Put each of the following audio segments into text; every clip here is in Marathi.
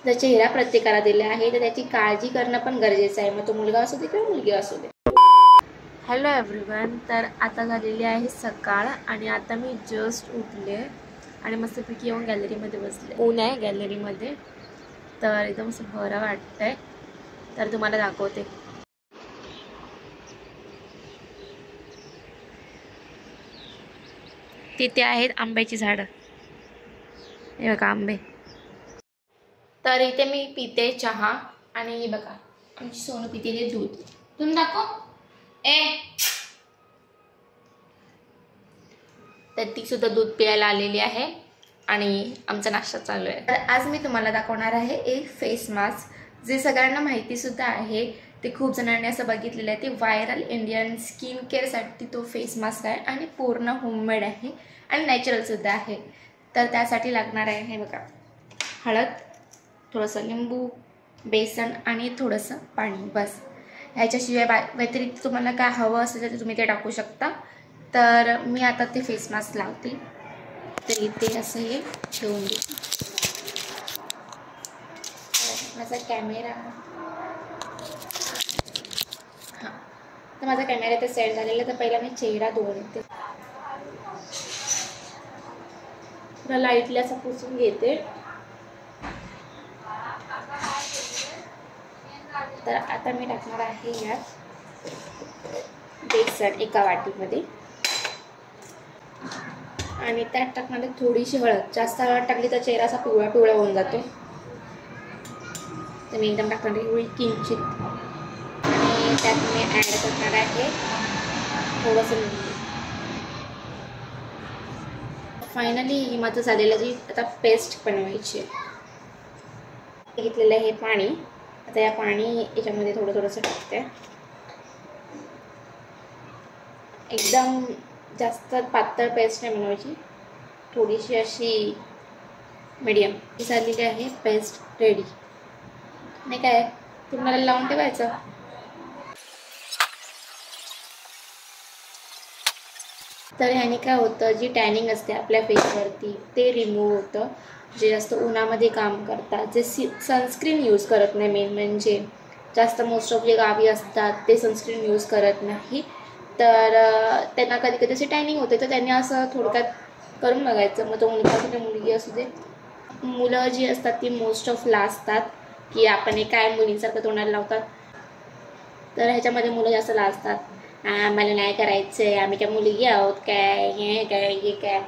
जर चेहरा प्रत्येकाला दिला आहे तर त्याची काळजी करणं पण गरजेचं आहे, मग तो मुलगा असू दे किंवा मुलगी असू दे. Hello everyone. तर आता झालेली आहे सकाळ आणि आता मी जस्ट उठले आणि मस्तपैकी येऊन गॅलरीमध्ये बसले. ऊन आहे गॅलरीमध्ये तर एकदम असं बरं वाटतंय. तर तुम्हाला दाखवते. तिथे आहेत आंब्याची झाडं, हे बघा आंबे. तर इथे मी पिते चहा आणि बघा आमची सोनू पिते दूध. तुम्ही दाखव तर ती सुद्धा दूध प्यायला आलेली आहे आणि आमचा नाश्ता चालू आहे. तर आज मी तुम्हाला दाखवणार आहे एक फेस मास्क जे सगळ्यांना माहिती सुद्धा आहे. ते खूप जणांनी असं बघितलेलं आहे. ते व्हायरल इंडियन स्किन केअरसाठी तो फेस मास्क आहे आणि पूर्ण होममेड आहे आणि नॅचरल सुद्धा आहे. तर त्यासाठी लागणार आहे हे बघा हळद, थोडंसं लिंबू, बेसन आणि थोडंसं पाणी, बस. ह्याच्याशिवाय व्यतिरिक्त तुम्हाला काय हवं असेल तर तुम्ही ते टाकू शकता. तर मी आता ते फेस मास्क लावते. तर इथे असं हे ठेवून देते. माझा कॅमेरा हां, तर माझा कॅमेरा इथे सेट झालेला. तर पहिला मी चेहरा धुवून येते. थोडा लाईटली असं पुसून घेते. तर आता मी टाकणार आहे यात बेसन एका वाटीमध्ये आणि त्यात टाकणार आहे थोडीशी हळद. जास्त हळद टाकली तर चेहरा असा पिवळा पिवळा होऊन जातो. तर मी एकदम टाकणार आहे एवढी किंचित आणि त्यात मी ॲड करणार आहे थोडंसं लिंबू. फायनली माझं झालेलं जी आता पेस्ट बनवायची घेतलेलं आहे पाणी. आता या पाणी याच्यामध्ये थोडं थोडंसं टाकते. एकदम जास्त पातळ पेस्ट नाही बनवायची, थोडीशी अशी मीडियम. ही झालेली आहे पेस्ट रेडी. नाही काय तुम्हाला लावून ठेवायचं. तर ह्याने काय होतं, जी टॅनिंग असते आपल्या फेसवरती ते रिमूव्ह होतं. जे जास्त उन्हामध्ये काम करतात, जे सनस्क्रीन यूज करत नाही, मेन म्हणजे जास्त मोस्ट ऑफ जे गावी असतात ते सनस्क्रीन यूज करत नाही, तर त्यांना कधी कधी अशी टॅनिंग होते. तर त्यांनी असं थोडक्यात करून बघायचं. मग तो मुलगा असू दे मुलगी असू दे. मुलं जी असतात ती मोस्ट ऑफ लाजतात की आपण हे काय मुलींसारखं तोंडाला लावतात. तर ह्याच्यामध्ये मुलं जास्त लाजतात. आम्हाला नाही करायचं आहे, आम्ही काय मुलगी आहोत काय, हे काय हे काय.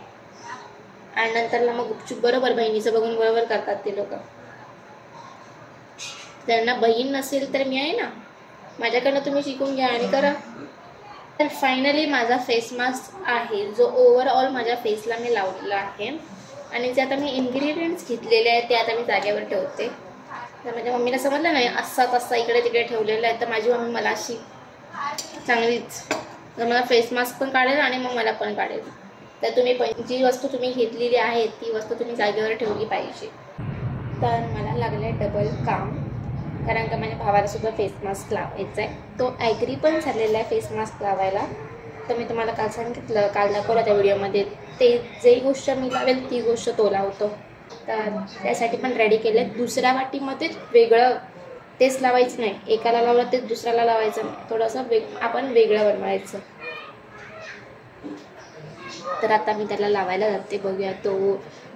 आणि नंतरला मग गुपचूप बरोबर बहिणीचं बघून बरोबर करतात ते लोक. त्यांना बहीण नसेल तर मी आहे ना, माझ्याकडनं तुम्ही शिकून घ्या आणि करा. तर फायनली माझा फेस मास्क आहे जो ओव्हरऑल माझ्या फेसला मी लावलेला आहे. आणि जे आता मी इन्ग्रेडियंट्स घेतलेले आहेत ते आता मी जागेवर ठेवते. तर माझ्या मम्मीला समजलं नाही असा तसा इकडे तिकडे ठेवलेला आहे. तर माझी मम्मी मला अशी चांगलीच तर मला फेस मास्क पण काढेल आणि मग मला पण काढेल. तर तुम्ही पण जी वस्तू तुम्ही घेतलेली आहे ती वस्तू तुम्ही जागेवर ठेवली पाहिजे. तर मला लागलं आहे डबल काम, कारण का माझ्या भावाला सुद्धा फेस मास्क लावायचा आहे. तो ॲग्री पण झालेला आहे फेस मास्क लावायला. तर मी तुम्हाला काल सांगितलं, काल दाखवलं त्या व्हिडिओमध्ये, ते जे गोष्ट मी लावेल ती गोष्ट तो लावतो. तर त्यासाठी पण रेडी केलं आहे. दुसऱ्या वाटीमध्येच वेगळं तेच लावायचं नाही, एकाला लावलं तेच दुसऱ्याला लावायचं नाही, थोडंसं आपण वेगळं बनवायचं. तर आता मी त्याला लावायला जाते. बघूया तो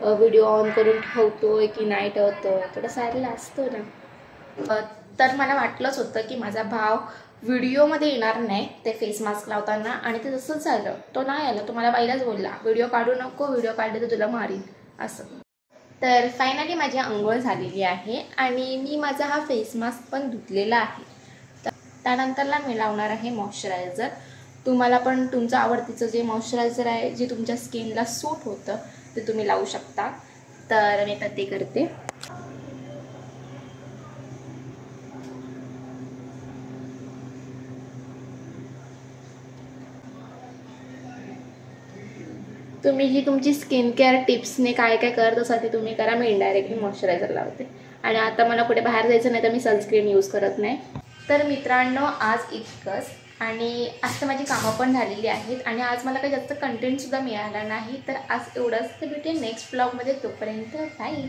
व्हिडिओ ऑन करून ठेवतोय की नाही ठेवतो. थोडं सायला असतो ना. तर मला वाटलंच होतं की माझा भाव व्हिडिओमध्ये येणार नाही ते फेस मास्क लावताना, आणि ते तसंच झालं. तो नाही आला. तो मला पहिलाच बोलला व्हिडिओ काढू नको, व्हिडिओ काढले तर तुला मारीन असं. तर फायनली माझी आंघोळ झालेली आहे आणि मी माझा हा फेस मास्क पण धुतलेला आहे. तर त्यानंतरला मी लावणार आहे मॉइश्चरायझर. तुम्हाला पण तुमचं आवडतीचं जे मॉइश्चरायझर आहे जे तुमच्या स्किनला सूट होतं ते तुम्ही लावू शकता. तर मी आता ते करते. तुम्ही जी तुमची स्किन केअर टिप्सने काय काय करत असाल ते तुम्ही करा. मी इनडायरेक्टली मॉइश्चरायझर लावते आणि आता मला कुठे बाहेर जायचं नाही तर मी सनस्क्रीन यूज करत नाही. तर मित्रांनो आज इतकंच. आणि आज तर माझी कामं पण झालेली आहेत आणि आज मला काही जास्त कंटेंटसुद्धा मिळाला नाही. तर आज एवढंच. तर भेटूया नेक्स्ट ब्लॉगमध्ये. तोपर्यंत बाय.